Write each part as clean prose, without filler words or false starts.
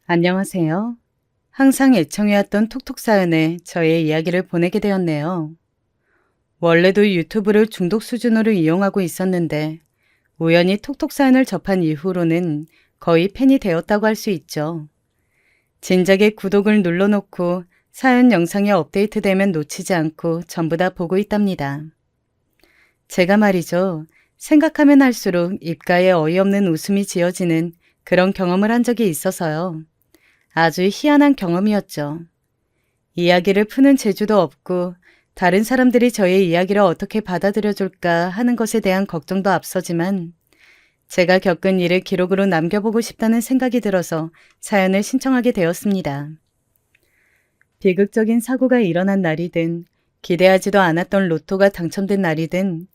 안녕하세요. 항상 애청해왔던 톡톡 사연에 저의 이야기를 보내게 되었네요. 원래도 유튜브를 중독 수준으로 이용하고 있었는데 우연히 톡톡 사연을 접한 이후로는 거의 팬이 되었다고 할 수 있죠. 진작에 구독을 눌러놓고 사연 영상이 업데이트되면 놓치지 않고 전부 다 보고 있답니다. 제가 말이죠. 생각하면 할수록 입가에 어이없는 웃음이 지어지는 그런 경험을 한 적이 있어서요. 아주 희한한 경험이었죠. 이야기를 푸는 재주도 없고 다른 사람들이 저의 이야기를 어떻게 받아들여줄까 하는 것에 대한 걱정도 앞서지만 제가 겪은 일을 기록으로 남겨보고 싶다는 생각이 들어서 사연을 신청하게 되었습니다. 비극적인 사고가 일어난 날이든 기대하지도 않았던 로또가 당첨된 날이든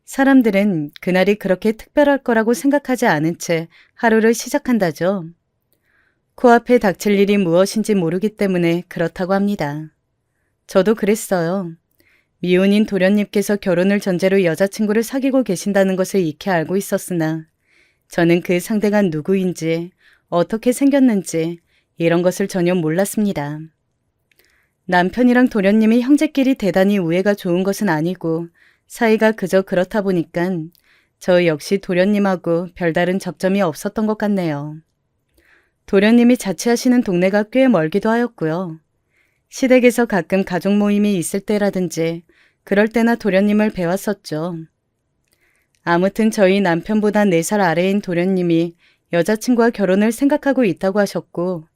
사람들은 그날이 그렇게 특별할 거라고 생각하지 않은 채 하루를 시작한다죠. 코앞에 닥칠 일이 무엇인지 모르기 때문에 그렇다고 합니다. 저도 그랬어요. 미혼인 도련님께서 결혼을 전제로 여자친구를 사귀고 계신다는 것을 익히 알고 있었으나 저는 그 상대가 누구인지 어떻게 생겼는지 이런 것을 전혀 몰랐습니다. 남편이랑 도련님이 형제끼리 대단히 우애가 좋은 것은 아니고 사이가 그저 그렇다 보니까 저 역시 도련님하고 별다른 접점이 없었던 것 같네요. 도련님이 자취하시는 동네가 꽤 멀기도 하였고요. 시댁에서 가끔 가족 모임이 있을 때라든지 그럴 때나 도련님을 뵈왔었죠. 아무튼 저희 남편보다 4살 아래인 도련님이 여자친구와 결혼을 생각하고 있다고 하셨고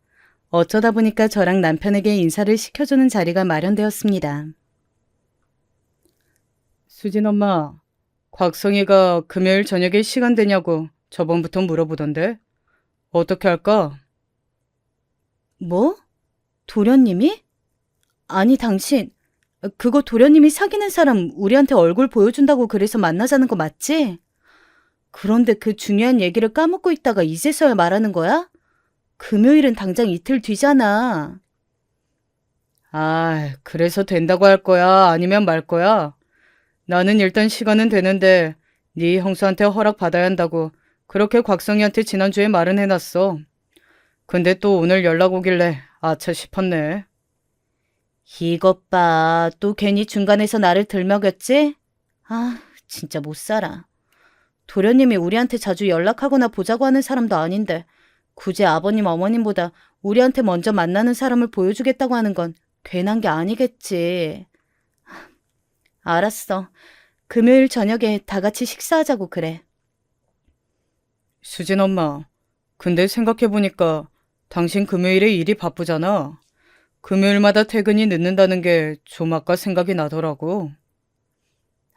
어쩌다 보니까 저랑 남편에게 인사를 시켜주는 자리가 마련되었습니다. 수진 엄마, 곽성이가 금요일 저녁에 시간 되냐고 저번부터 물어보던데 어떻게 할까? 뭐? 도련님이? 아니 당신 그거 도련님이 사귀는 사람 우리한테 얼굴 보여준다고 그래서 만나자는 거 맞지? 그런데 그 중요한 얘기를 까먹고 있다가 이제서야 말하는 거야? 금요일은 당장 이틀 뒤잖아. 아, 그래서 된다고 할 거야? 아니면 말 거야? 나는 일단 시간은 되는데 네 형수한테 허락 받아야 한다고 그렇게 곽성이한테 지난주에 말은 해놨어. 근데 또 오늘 연락 오길래 아차 싶었네. 이것 봐. 또 괜히 중간에서 나를 들먹였지? 아, 진짜 못 살아. 도련님이 우리한테 자주 연락하거나 보자고 하는 사람도 아닌데 굳이 아버님 어머님보다 우리한테 먼저 만나는 사람을 보여주겠다고 하는 건 괜한 게 아니겠지. 알았어. 금요일 저녁에 다 같이 식사하자고 그래. 수진 엄마, 근데 생각해보니까 당신 금요일에 일이 바쁘잖아. 금요일마다 퇴근이 늦는다는 게 좀 아까 생각이 나더라고.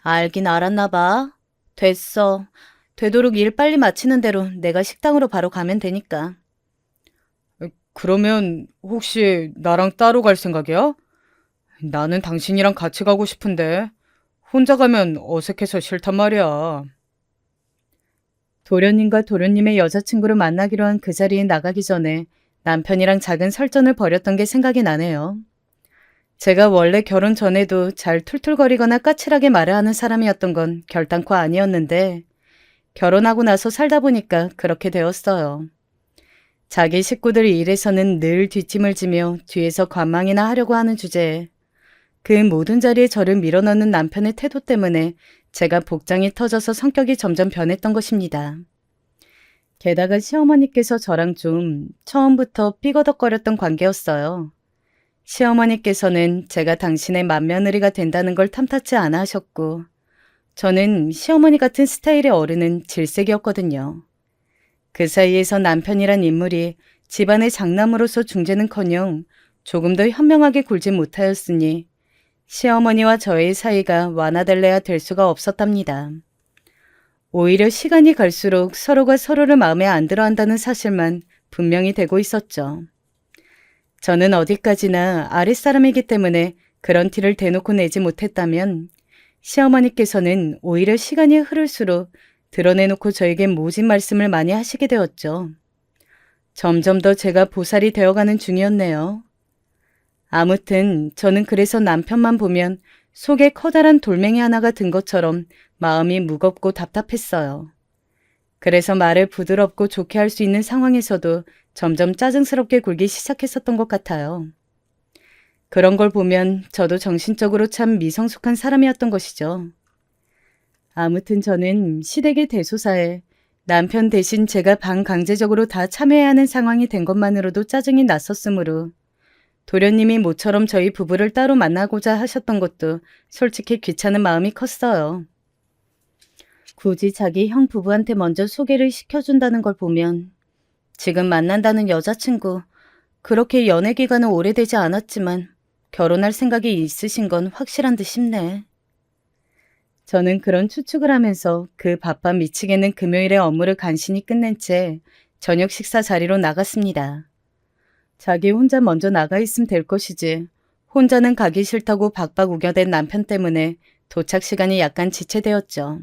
알긴 알았나 봐. 됐어. 되도록 일 빨리 마치는 대로 내가 식당으로 바로 가면 되니까. 그러면 혹시 나랑 따로 갈 생각이야? 나는 당신이랑 같이 가고 싶은데 혼자 가면 어색해서 싫단 말이야. 도련님과 도련님의 여자친구를 만나기로 한 그 자리에 나가기 전에 남편이랑 작은 설전을 벌였던 게 생각이 나네요. 제가 원래 결혼 전에도 잘 툴툴거리거나 까칠하게 말을 하는 사람이었던 건 결단코 아니었는데 결혼하고 나서 살다 보니까 그렇게 되었어요. 자기 식구들 일에서는 늘 뒷짐을 지며 뒤에서 관망이나 하려고 하는 주제에 그 모든 자리에 저를 밀어넣는 남편의 태도 때문에 제가 복장이 터져서 성격이 점점 변했던 것입니다. 게다가 시어머니께서 저랑 좀 처음부터 삐거덕거렸던 관계였어요. 시어머니께서는 제가 당신의 맏며느리가 된다는 걸 탐탁치 않아 하셨고 저는 시어머니 같은 스타일의 어른은 질색이었거든요. 그 사이에서 남편이란 인물이 집안의 장남으로서 중재는커녕 조금 더 현명하게 굴지 못하였으니 시어머니와 저의 사이가 완화될래야 될 수가 없었답니다. 오히려 시간이 갈수록 서로가 서로를 마음에 안 들어 한다는 사실만 분명히 되고 있었죠. 저는 어디까지나 아랫사람이기 때문에 그런 티를 대놓고 내지 못했다면 시어머니께서는 오히려 시간이 흐를수록 드러내놓고 저에게 모진 말씀을 많이 하시게 되었죠. 점점 더 제가 보살이 되어가는 중이었네요. 아무튼 저는 그래서 남편만 보면 속에 커다란 돌멩이 하나가 든 것처럼 마음이 무겁고 답답했어요. 그래서 말을 부드럽고 좋게 할 수 있는 상황에서도 점점 짜증스럽게 굴기 시작했었던 것 같아요. 그런 걸 보면 저도 정신적으로 참 미성숙한 사람이었던 것이죠. 아무튼 저는 시댁의 대소사에 남편 대신 제가 반강제적으로 다 참여해야 하는 상황이 된 것만으로도 짜증이 났었으므로 도련님이 모처럼 저희 부부를 따로 만나고자 하셨던 것도 솔직히 귀찮은 마음이 컸어요. 굳이 자기 형 부부한테 먼저 소개를 시켜준다는 걸 보면 지금 만난다는 여자친구 그렇게 연애 기간은 오래되지 않았지만 결혼할 생각이 있으신 건 확실한 듯 싶네. 저는 그런 추측을 하면서 그 바쁜 미치겠는 금요일의 업무를 간신히 끝낸 채 저녁 식사 자리로 나갔습니다. 자기 혼자 먼저 나가 있으면 될 것이지 혼자는 가기 싫다고 박박 우겨댄 남편 때문에 도착 시간이 약간 지체되었죠.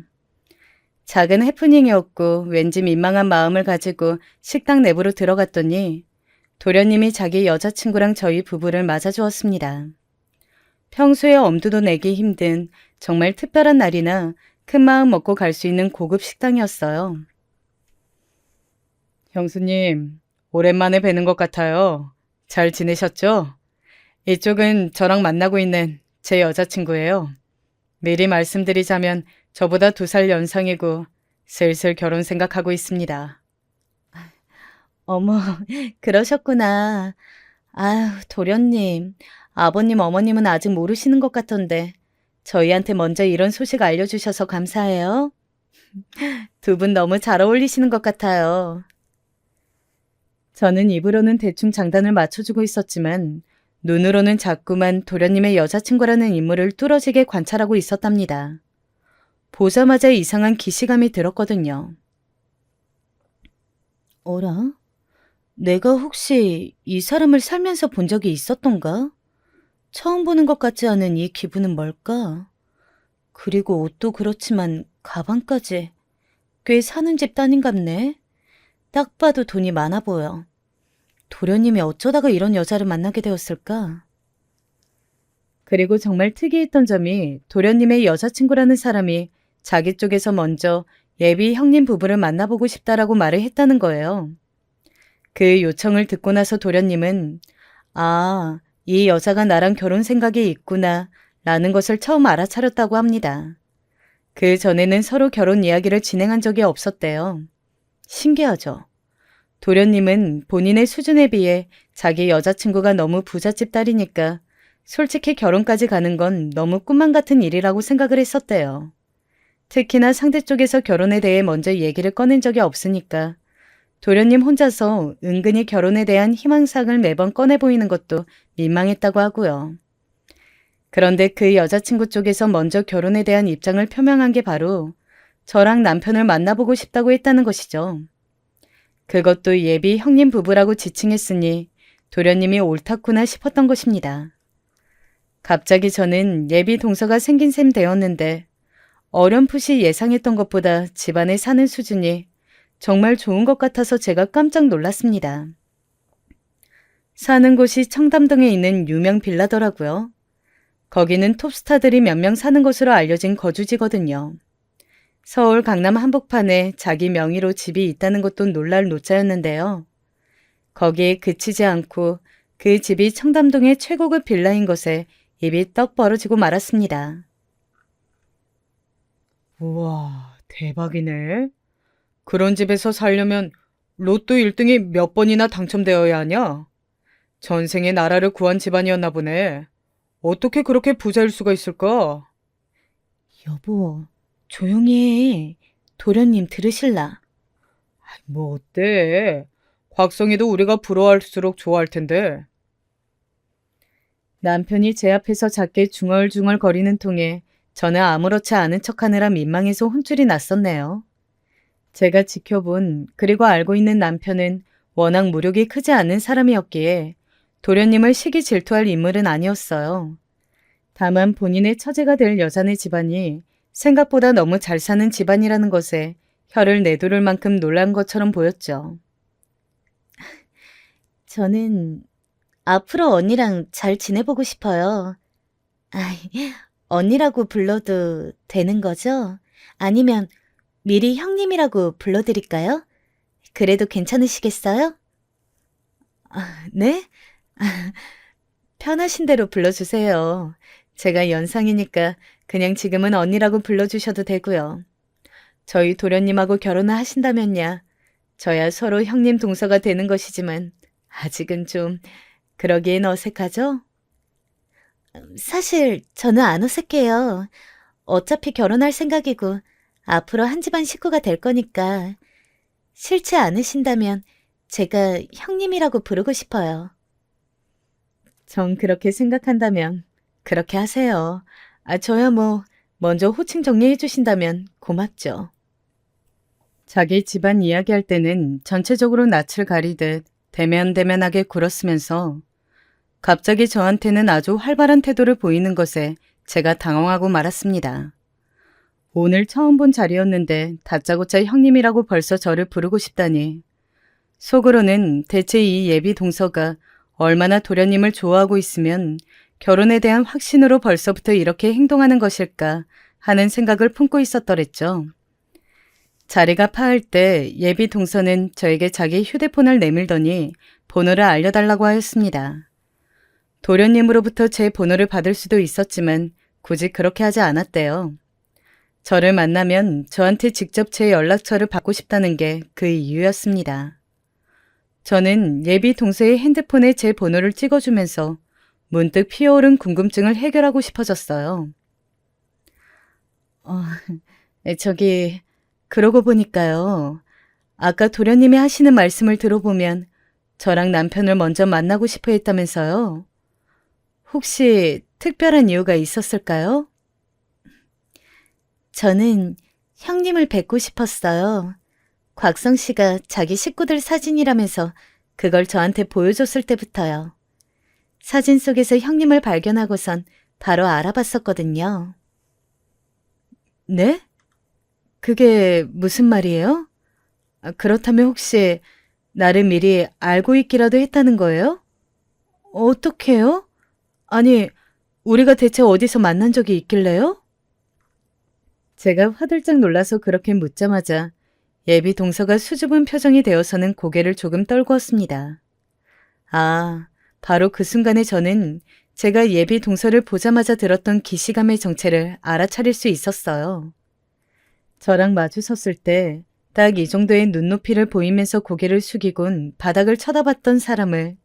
작은 해프닝이었고 왠지 민망한 마음을 가지고 식당 내부로 들어갔더니 도련님이 자기 여자친구랑 저희 부부를 맞아주었습니다. 평소에 엄두도 내기 힘든 정말 특별한 날이나 큰 마음 먹고 갈 수 있는 고급 식당이었어요. 형수님, 오랜만에 뵈는 것 같아요. 잘 지내셨죠? 이쪽은 저랑 만나고 있는 제 여자친구예요. 미리 말씀드리자면 저보다 2살 연상이고 슬슬 결혼 생각하고 있습니다. 어머, 그러셨구나. 아유, 도련님. 아버님, 어머님은 아직 모르시는 것 같던데 저희한테 먼저 이런 소식 알려주셔서 감사해요. 두 분 너무 잘 어울리시는 것 같아요. 저는 입으로는 대충 장단을 맞춰주고 있었지만 눈으로는 자꾸만 도련님의 여자친구라는 인물을 뚫어지게 관찰하고 있었답니다. 보자마자 이상한 기시감이 들었거든요. 어라? 내가 혹시 이 사람을 살면서 본 적이 있었던가? 처음 보는 것 같지 않은 이 기분은 뭘까? 그리고 옷도 그렇지만 가방까지 꽤 사는 집 따님 같네. 딱 봐도 돈이 많아 보여. 도련님이 어쩌다가 이런 여자를 만나게 되었을까? 그리고 정말 특이했던 점이 도련님의 여자친구라는 사람이 자기 쪽에서 먼저 예비 형님 부부를 만나보고 싶다라고 말을 했다는 거예요. 그 요청을 듣고 나서 도련님은 아, 이 여자가 나랑 결혼 생각이 있구나 라는 것을 처음 알아차렸다고 합니다. 그 전에는 서로 결혼 이야기를 진행한 적이 없었대요. 신기하죠? 도련님은 본인의 수준에 비해 자기 여자친구가 너무 부잣집 딸이니까 솔직히 결혼까지 가는 건 너무 꿈만 같은 일이라고 생각을 했었대요. 특히나 상대 쪽에서 결혼에 대해 먼저 얘기를 꺼낸 적이 없으니까 도련님 혼자서 은근히 결혼에 대한 희망사항을 매번 꺼내 보이는 것도 민망했다고 하고요. 그런데 그 여자친구 쪽에서 먼저 결혼에 대한 입장을 표명한 게 바로 저랑 남편을 만나보고 싶다고 했다는 것이죠. 그것도 예비 형님 부부라고 지칭했으니 도련님이 옳다구나 싶었던 것입니다. 갑자기 저는 예비 동서가 생긴 셈 되었는데 어렴풋이 예상했던 것보다 집안에 사는 수준이 정말 좋은 것 같아서 제가 깜짝 놀랐습니다. 사는 곳이 청담동에 있는 유명 빌라더라고요. 거기는 톱스타들이 몇 명 사는 것으로 알려진 거주지거든요. 서울 강남 한복판에 자기 명의로 집이 있다는 것도 놀랄 노짜였는데요. 거기에 그치지 않고 그 집이 청담동의 최고급 빌라인 것에 입이 떡 벌어지고 말았습니다. 우와, 대박이네. 그런 집에서 살려면 로또 1등이 몇 번이나 당첨되어야 하냐? 전생에 나라를 구한 집안이었나 보네. 어떻게 그렇게 부자일 수가 있을까? 여보, 조용히 해. 도련님 들으실라. 뭐 어때? 곽성이도 우리가 부러워할수록 좋아할 텐데. 남편이 제 앞에서 작게 중얼중얼 거리는 통에 저는 아무렇지 않은 척하느라 민망해서 혼쭐이 났었네요. 제가 지켜본 그리고 알고 있는 남편은 워낙 무력이 크지 않은 사람이었기에 도련님을 시기 질투할 인물은 아니었어요. 다만 본인의 처제가 될 여자네 집안이 생각보다 너무 잘 사는 집안이라는 것에 혀를 내두를 만큼 놀란 것처럼 보였죠. 저는 앞으로 언니랑 잘 지내보고 싶어요. 아이, 언니라고 불러도 되는 거죠? 아니면 미리 형님이라고 불러드릴까요? 그래도 괜찮으시겠어요? 네? 편하신 대로 불러주세요. 제가 연상이니까 그냥 지금은 언니라고 불러주셔도 되고요. 저희 도련님하고 결혼을 하신다면야 저야 서로 형님 동서가 되는 것이지만 아직은 좀 그러기엔 어색하죠? 사실 저는 안 어색해요. 어차피 결혼할 생각이고 앞으로 한 집안 식구가 될 거니까 싫지 않으신다면 제가 형님이라고 부르고 싶어요. 정 그렇게 생각한다면 그렇게 하세요. 저야 뭐 먼저 호칭 정리해 주신다면 고맙죠. 자기 집안 이야기할 때는 전체적으로 낯을 가리듯 대면대면하게 굴었으면서 갑자기 저한테는 아주 활발한 태도를 보이는 것에 제가 당황하고 말았습니다. 오늘 처음 본 자리였는데 다짜고짜 형님이라고 벌써 저를 부르고 싶다니. 속으로는 대체 이 예비 동서가 얼마나 도련님을 좋아하고 있으면 결혼에 대한 확신으로 벌써부터 이렇게 행동하는 것일까 하는 생각을 품고 있었더랬죠. 자리가 파할 때 예비 동서는 저에게 자기 휴대폰을 내밀더니 번호를 알려달라고 하였습니다. 도련님으로부터 제 번호를 받을 수도 있었지만 굳이 그렇게 하지 않았대요. 저를 만나면 저한테 직접 제 연락처를 받고 싶다는 게 그 이유였습니다. 저는 예비 동서의 핸드폰에 제 번호를 찍어주면서 문득 피어오른 궁금증을 해결하고 싶어졌어요. 저기 그러고 보니까요. 아까 도련님이 하시는 말씀을 들어보면 저랑 남편을 먼저 만나고 싶어 했다면서요. 혹시 특별한 이유가 있었을까요? 저는 형님을 뵙고 싶었어요. 곽성 씨가 자기 식구들 사진이라면서 그걸 저한테 보여줬을 때부터요. 사진 속에서 형님을 발견하고선 바로 알아봤었거든요. 네? 그게 무슨 말이에요? 그렇다면 혹시 나를 미리 알고 있기라도 했다는 거예요? 어떻게요? 아니, 우리가 대체 어디서 만난 적이 있길래요? 제가 화들짝 놀라서 그렇게 묻자마자 예비 동서가 수줍은 표정이 되어서는 고개를 조금 떨구었습니다. 바로 그 순간에 저는 제가 예비 동서를 보자마자 들었던 기시감의 정체를 알아차릴 수 있었어요. 저랑 마주 섰을 때 딱 이 정도의 눈높이를 보이면서 고개를 숙이곤 바닥을 쳐다봤던 사람을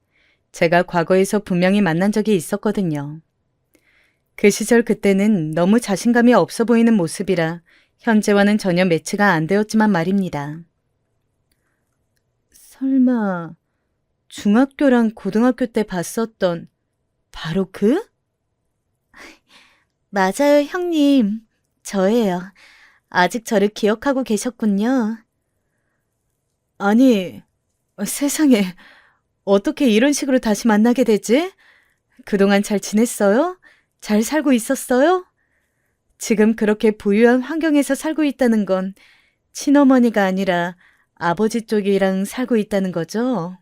제가 과거에서 분명히 만난 적이 있었거든요. 그 시절 그때는 너무 자신감이 없어 보이는 모습이라 현재와는 전혀 매치가 안 되었지만 말입니다. 설마 중학교랑 고등학교 때 봤었던 바로 그? 맞아요, 형님. 저예요. 아직 저를 기억하고 계셨군요. 아니, 세상에 어떻게 이런 식으로 다시 만나게 되지? 그동안 잘 지냈어요? 잘 살고 있었어요? 지금 그렇게 부유한 환경에서 살고 있다는 건 친어머니가 아니라 아버지 쪽이랑 살고 있다는 거죠?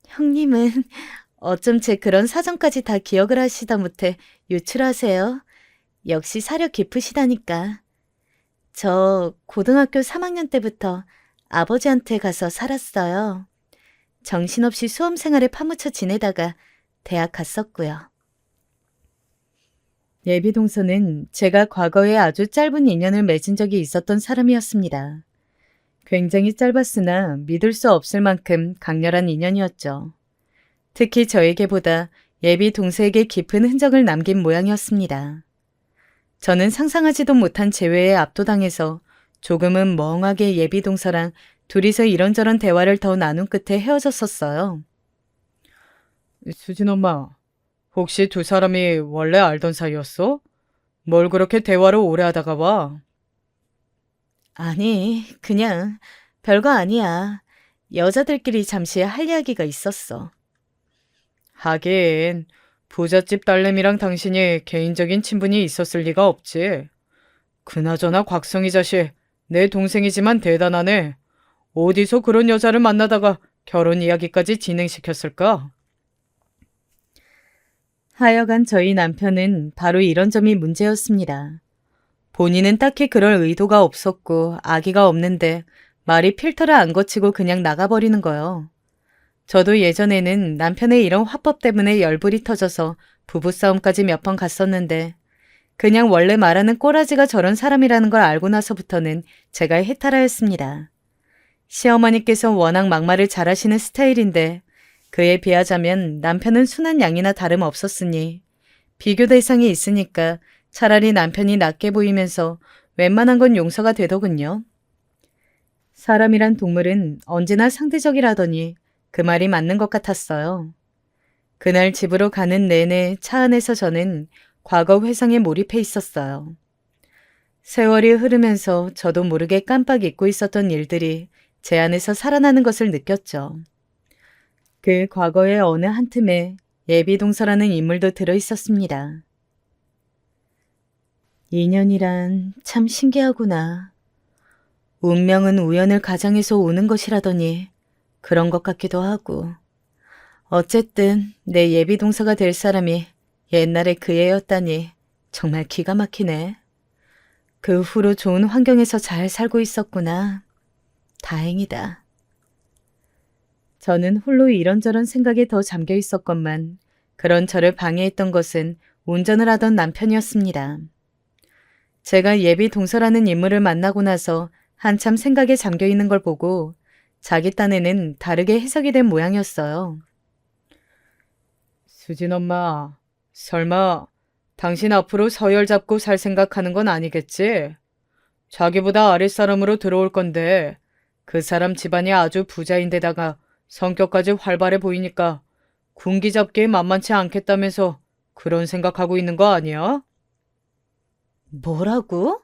형님은 어쩜 제 그런 사정까지 다 기억을 하시다 못해 유출하세요. 역시 사려 깊으시다니까. 저 고등학교 3학년 때부터 아버지한테 가서 살았어요. 정신없이 수험 생활에 파묻혀 지내다가 대학 갔었고요. 예비 동서는 제가 과거에 아주 짧은 인연을 맺은 적이 있었던 사람이었습니다. 굉장히 짧았으나 믿을 수 없을 만큼 강렬한 인연이었죠. 특히 저에게보다 예비 동서에게 깊은 흔적을 남긴 모양이었습니다. 저는 상상하지도 못한 재회에 압도당해서 조금은 멍하게 예비 동서랑 둘이서 이런저런 대화를 더 나눈 끝에 헤어졌었어요. 수진 엄마, 혹시 두 사람이 원래 알던 사이였어? 뭘 그렇게 대화를 오래 하다가 와? 아니, 그냥 별거 아니야. 여자들끼리 잠시 할 이야기가 있었어. 하긴 부잣집 딸내미랑 당신이 개인적인 친분이 있었을 리가 없지. 그나저나 곽성이 자식, 내 동생이지만 대단하네. 어디서 그런 여자를 만나다가 결혼 이야기까지 진행시켰을까? 하여간 저희 남편은 바로 이런 점이 문제였습니다. 본인은 딱히 그럴 의도가 없었고 아기가 없는데 말이 필터를 안 거치고 그냥 나가버리는 거요. 저도 예전에는 남편의 이런 화법 때문에 열불이 터져서 부부싸움까지 몇 번 갔었는데 그냥 원래 말하는 꼬라지가 저런 사람이라는 걸 알고 나서부터는 제가 해탈하였습니다. 시어머니께서 워낙 막말을 잘하시는 스타일인데 그에 비하자면 남편은 순한 양이나 다름없었으니 비교 대상이 있으니까 차라리 남편이 낫게 보이면서 웬만한 건 용서가 되더군요. 사람이란 동물은 언제나 상대적이라더니 그 말이 맞는 것 같았어요. 그날 집으로 가는 내내 차 안에서 저는 과거 회상에 몰입해 있었어요. 세월이 흐르면서 저도 모르게 깜빡 잊고 있었던 일들이 제 안에서 살아나는 것을 느꼈죠. 그 과거의 어느 한 틈에 예비동서라는 인물도 들어 있었습니다. 인연이란 참 신기하구나. 운명은 우연을 가장해서 오는 것이라더니 그런 것 같기도 하고. 어쨌든 내 예비동서가 될 사람이 옛날에 그 애였다니 정말 기가 막히네. 그 후로 좋은 환경에서 잘 살고 있었구나. 다행이다. 저는 홀로 이런저런 생각에 더 잠겨 있었건만 그런 저를 방해했던 것은 운전을 하던 남편이었습니다. 제가 예비 동서라는 인물을 만나고 나서 한참 생각에 잠겨 있는 걸 보고 자기 딴에는 다르게 해석이 된 모양이었어요. 수진 엄마, 설마 당신 앞으로 서열 잡고 살 생각하는 건 아니겠지? 자기보다 아랫사람으로 들어올 건데 그 사람 집안이 아주 부자인데다가 성격까지 활발해 보이니까 군기 잡기에 만만치 않겠다면서 그런 생각하고 있는 거 아니야? 뭐라고?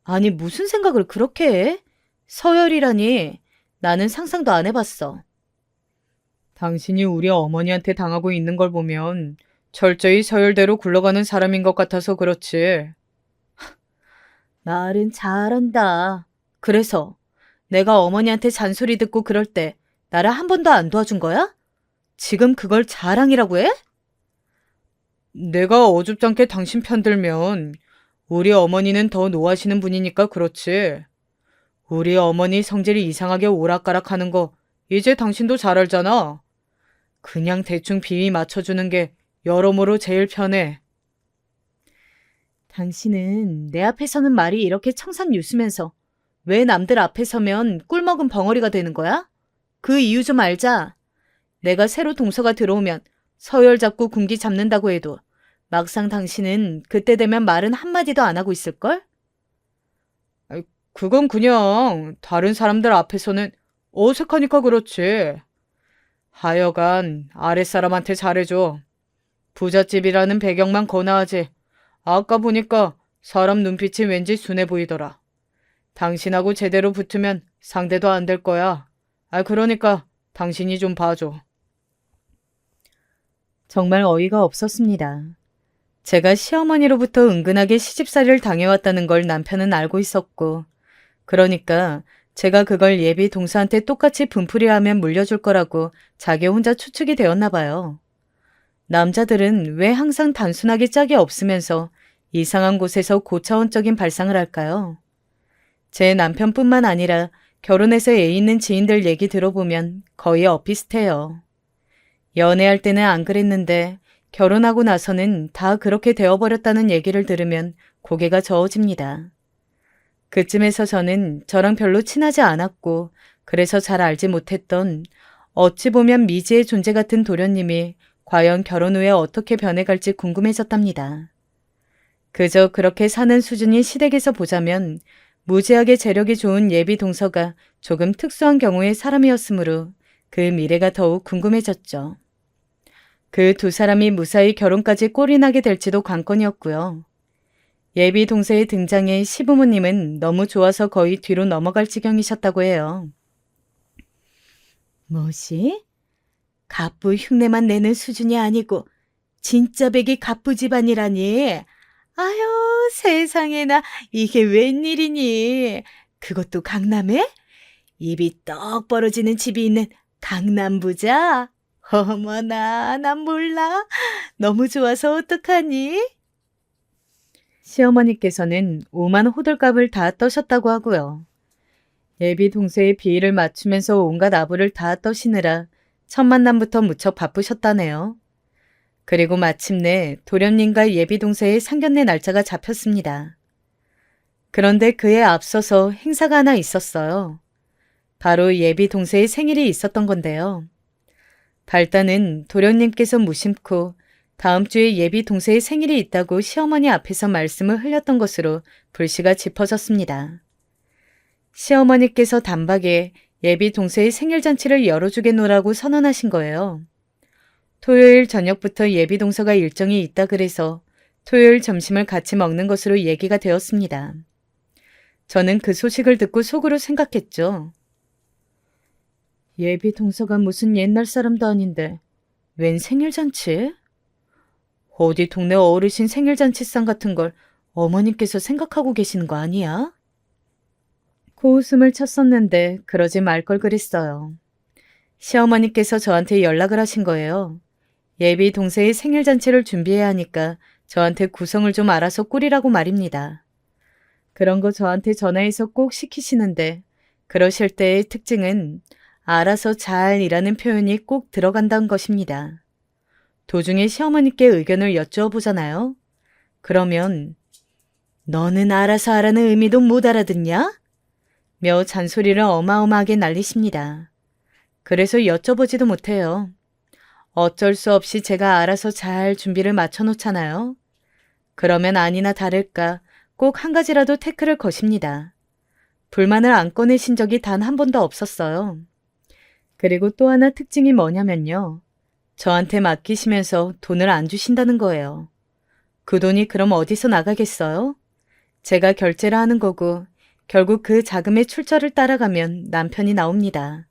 아니 무슨 생각을 그렇게 해? 서열이라니 나는 상상도 안 해봤어. 당신이 우리 어머니한테 당하고 있는 걸 보면 철저히 서열대로 굴러가는 사람인 것 같아서 그렇지. 말은 잘한다. 그래서 내가 어머니한테 잔소리 듣고 그럴 때 나를 한 번도 안 도와준 거야? 지금 그걸 자랑이라고 해? 내가 어줍잖게 당신 편들면 우리 어머니는 더 노하시는 분이니까 그렇지. 우리 어머니 성질이 이상하게 오락가락하는 거 이제 당신도 잘 알잖아. 그냥 대충 비위 맞춰주는 게 여러모로 제일 편해. 당신은 내 앞에 서는 말이 이렇게 청산유수면서 왜 남들 앞에 서면 꿀먹은 벙어리가 되는 거야? 그 이유 좀 알자. 내가 새로 동서가 들어오면 서열 잡고 군기 잡는다고 해도 막상 당신은 그때 되면 말은 한마디도 안 하고 있을걸? 아이, 그건 그냥 다른 사람들 앞에서는 어색하니까 그렇지. 하여간 아랫사람한테 잘해줘. 부잣집이라는 배경만 거나하지. 아까 보니까 사람 눈빛이 왠지 순해 보이더라. 당신하고 제대로 붙으면 상대도 안 될 거야. 그러니까 당신이 좀 봐줘. 정말 어이가 없었습니다. 제가 시어머니로부터 은근하게 시집살이를 당해왔다는 걸 남편은 알고 있었고, 그러니까 제가 그걸 예비 동서한테 똑같이 분풀이하면 물려줄 거라고 자기 혼자 추측이 되었나 봐요. 남자들은 왜 항상 단순하게 짝이 없으면서 이상한 곳에서 고차원적인 발상을 할까요? 제 남편뿐만 아니라 결혼해서 애 있는 지인들 얘기 들어보면 거의 엇비슷해요. 연애할 때는 안 그랬는데 결혼하고 나서는 다 그렇게 되어버렸다는 얘기를 들으면 고개가 저어집니다. 그쯤에서 저는 저랑 별로 친하지 않았고 그래서 잘 알지 못했던 어찌 보면 미지의 존재 같은 도련님이 과연 결혼 후에 어떻게 변해갈지 궁금해졌답니다. 그저 그렇게 사는 수준인 시댁에서 보자면 무지하게 재력이 좋은 예비 동서가 조금 특수한 경우의 사람이었으므로 그 미래가 더욱 궁금해졌죠. 그 두 사람이 무사히 결혼까지 꼴이 나게 될지도 관건이었고요. 예비 동서의 등장에 시부모님은 너무 좋아서 거의 뒤로 넘어갈 지경이셨다고 해요. 뭐지? 갑부 흉내만 내는 수준이 아니고 진짜 백이 갑부 집안이라니. 아유 세상에나 이게 웬일이니. 그것도 강남에? 입이 떡 벌어지는 집이 있는 강남 부자? 어머나 난 몰라. 너무 좋아서 어떡하니? 시어머니께서는 5만 호들갑을 다 떠셨다고 하고요. 예비 동서의 비위를 맞추면서 온갖 아부를 다 떠시느라 첫 만남부터 무척 바쁘셨다네요. 그리고 마침내 도련님과 예비 동서의 상견례 날짜가 잡혔습니다. 그런데 그에 앞서서 행사가 하나 있었어요. 바로 예비 동서의 생일이 있었던 건데요. 발단은 도련님께서 무심코 다음 주에 예비 동서의 생일이 있다고 시어머니 앞에서 말씀을 흘렸던 것으로 불씨가 짚어졌습니다. 시어머니께서 단박에 예비 동서의 생일 잔치를 열어주겠노라고 선언하신 거예요. 토요일 저녁부터 예비 동서가 일정이 있다 그래서 토요일 점심을 같이 먹는 것으로 얘기가 되었습니다. 저는 그 소식을 듣고 속으로 생각했죠. 예비 동서가 무슨 옛날 사람도 아닌데 웬 생일잔치? 어디 동네 어르신 생일잔치상 같은 걸 어머님께서 생각하고 계시는 거 아니야? 코웃음을 쳤었는데 그러지 말 걸 그랬어요. 시어머니께서 저한테 연락을 하신 거예요. 예비 동서의 생일잔치를 준비해야 하니까 저한테 구성을 좀 알아서 꾸리라고 말입니다. 그런 거 저한테 전화해서 꼭 시키시는데 그러실 때의 특징은 알아서 잘이라는 표현이 꼭 들어간다는 것입니다. 도중에 시어머니께 의견을 여쭈어 보잖아요. 그러면 너는 알아서 하라는 의미도 못 알아듣냐? 며 잔소리를 어마어마하게 날리십니다. 그래서 여쭤보지도 못해요. 어쩔 수 없이 제가 알아서 잘 준비를 맞춰놓잖아요. 그러면 아니나 다를까 꼭 한 가지라도 태클을 거십니다. 불만을 안 꺼내신 적이 단 한 번도 없었어요. 그리고 또 하나 특징이 뭐냐면요. 저한테 맡기시면서 돈을 안 주신다는 거예요. 그 돈이 그럼 어디서 나가겠어요? 제가 결제를 하는 거고 결국 그 자금의 출처를 따라가면 남편이 나옵니다.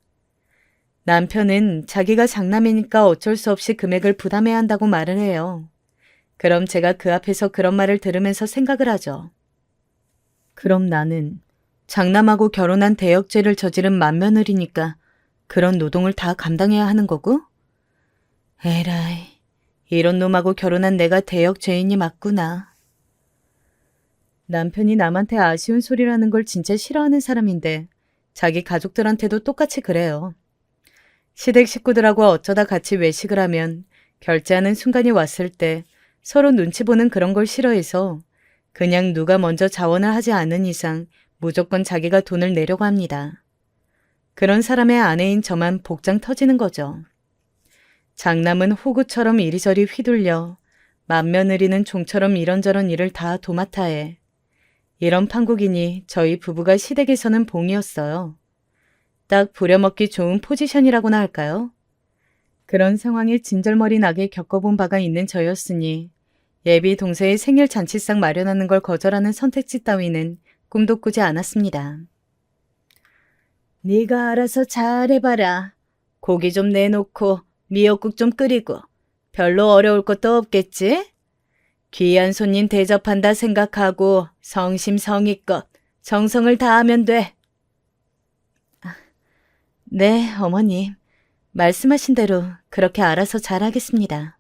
남편은 자기가 장남이니까 어쩔 수 없이 금액을 부담해야 한다고 말을 해요. 그럼 제가 그 앞에서 그런 말을 들으면서 생각을 하죠. 그럼 나는 장남하고 결혼한 대역죄를 저지른 맏며느리니까 그런 노동을 다 감당해야 하는 거고? 에라이, 이런 놈하고 결혼한 내가 대역죄인이 맞구나. 남편이 남한테 아쉬운 소리라는 걸 진짜 싫어하는 사람인데 자기 가족들한테도 똑같이 그래요. 시댁 식구들하고 어쩌다 같이 외식을 하면 결제하는 순간이 왔을 때 서로 눈치 보는 그런 걸 싫어해서 그냥 누가 먼저 자원을 하지 않은 이상 무조건 자기가 돈을 내려고 합니다. 그런 사람의 아내인 저만 복장 터지는 거죠. 장남은 호구처럼 이리저리 휘둘려 맏며느리는 종처럼 이런저런 일을 다 도맡아 해. 이런 판국이니 저희 부부가 시댁에서는 봉이었어요. 딱 부려먹기 좋은 포지션이라고나 할까요? 그런 상황에 진절머리 나게 겪어본 바가 있는 저였으니 예비 동서의 생일 잔치상 마련하는 걸 거절하는 선택지 따위는 꿈도 꾸지 않았습니다. 네가 알아서 잘해봐라. 고기 좀 내놓고 미역국 좀 끓이고 별로 어려울 것도 없겠지? 귀한 손님 대접한다 생각하고 성심성의껏 정성을 다하면 돼. 네, 어머님. 말씀하신 대로 그렇게 알아서 잘하겠습니다.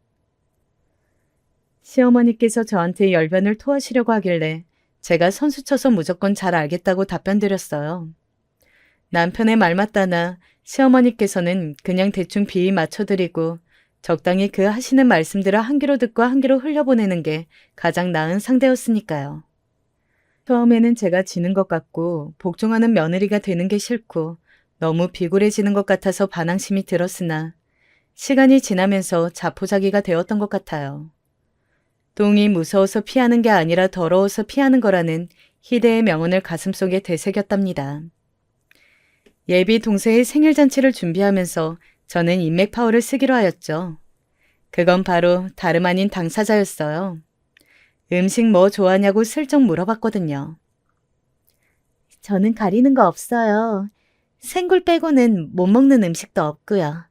시어머니께서 저한테 열변을 토하시려고 하길래 제가 선수쳐서 무조건 잘 알겠다고 답변드렸어요. 남편의 말 맞다나 시어머니께서는 그냥 대충 비위 맞춰드리고 적당히 그 하시는 말씀들을 한 귀로 듣고 한 귀로 흘려보내는 게 가장 나은 상대였으니까요. 처음에는 제가 지는 것 같고 복종하는 며느리가 되는 게 싫고 너무 비굴해지는 것 같아서 반항심이 들었으나 시간이 지나면서 자포자기가 되었던 것 같아요. 똥이 무서워서 피하는 게 아니라 더러워서 피하는 거라는 희대의 명언을 가슴속에 되새겼답니다. 예비 동서의 생일잔치를 준비하면서 저는 인맥 파워를 쓰기로 하였죠. 그건 바로 다름 아닌 당사자였어요. 음식 뭐 좋아하냐고 슬쩍 물어봤거든요. 저는 가리는 거 없어요. 생굴 빼고는 못 먹는 음식도 없고요.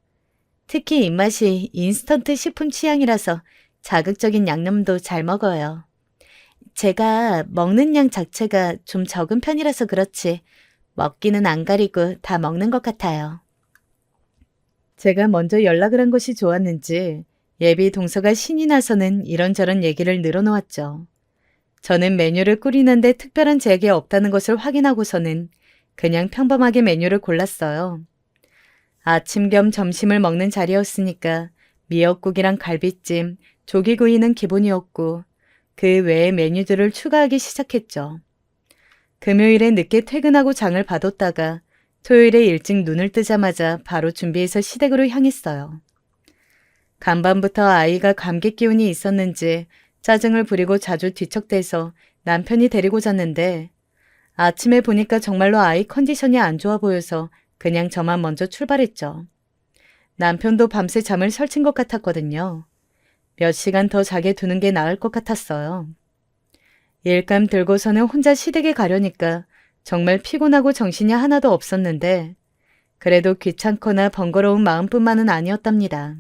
특히 입맛이 인스턴트 식품 취향이라서 자극적인 양념도 잘 먹어요. 제가 먹는 양 자체가 좀 적은 편이라서 그렇지 먹기는 안 가리고 다 먹는 것 같아요. 제가 먼저 연락을 한 것이 좋았는지 예비 동서가 신이 나서는 이런저런 얘기를 늘어놓았죠. 저는 메뉴를 꾸리는데 특별한 제약이 없다는 것을 확인하고서는 그냥 평범하게 메뉴를 골랐어요. 아침 겸 점심을 먹는 자리였으니까 미역국이랑 갈비찜, 조기구이는 기본이었고 그 외의 메뉴들을 추가하기 시작했죠. 금요일에 늦게 퇴근하고 장을 봐뒀다가 토요일에 일찍 눈을 뜨자마자 바로 준비해서 시댁으로 향했어요. 간밤부터 아이가 감기 기운이 있었는지 짜증을 부리고 자주 뒤척대서 남편이 데리고 잤는데 아침에 보니까 정말로 아이 컨디션이 안 좋아 보여서 그냥 저만 먼저 출발했죠. 남편도 밤새 잠을 설친 것 같았거든요. 몇 시간 더 자게 두는 게 나을 것 같았어요. 일감 들고서는 혼자 시댁에 가려니까 정말 피곤하고 정신이 하나도 없었는데 그래도 귀찮거나 번거로운 마음뿐만은 아니었답니다.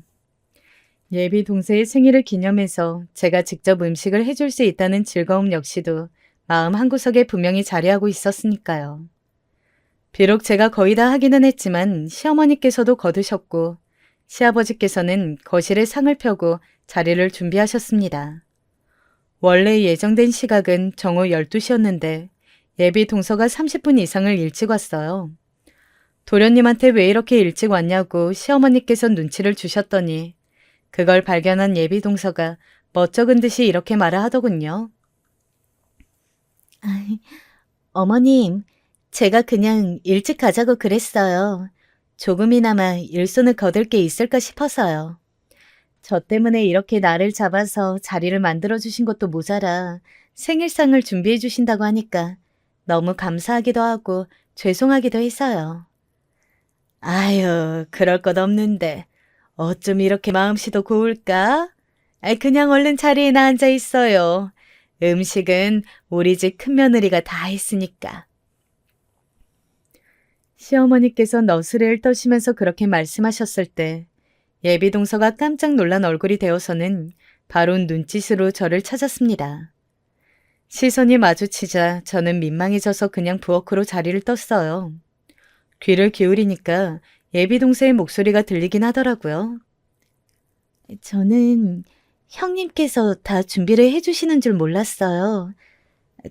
예비 동생의 생일을 기념해서 제가 직접 음식을 해줄 수 있다는 즐거움 역시도 마음 한구석에 분명히 자리하고 있었으니까요. 비록 제가 거의 다 하기는 했지만 시어머니께서도 거두셨고 시아버지께서는 거실에 상을 펴고 자리를 준비하셨습니다. 원래 예정된 시각은 정오 12시였는데 예비 동서가 30분 이상을 일찍 왔어요. 도련님한테 왜 이렇게 일찍 왔냐고 시어머니께서 눈치를 주셨더니 그걸 발견한 예비 동서가 멋쩍은 듯이 이렇게 말을 하더군요. 어머님, 제가 그냥 일찍 가자고 그랬어요. 조금이나마 일손을 거둘 게 있을까 싶어서요. 저 때문에 이렇게 나를 잡아서 자리를 만들어주신 것도 모자라 생일상을 준비해 주신다고 하니까 너무 감사하기도 하고 죄송하기도 했어요. 아유, 그럴 것 없는데 어쩜 이렇게 마음씨도 고울까? 그냥 얼른 자리에나 앉아 있어요. 음식은 우리 집 큰며느리가 다 했으니까. 시어머니께서 너스레를 떠시면서 그렇게 말씀하셨을 때 예비 동서가 깜짝 놀란 얼굴이 되어서는 바로 눈짓으로 저를 찾았습니다. 시선이 마주치자 저는 민망해져서 그냥 부엌으로 자리를 떴어요. 귀를 기울이니까 예비 동서의 목소리가 들리긴 하더라고요. 저는 형님께서 다 준비를 해주시는 줄 몰랐어요.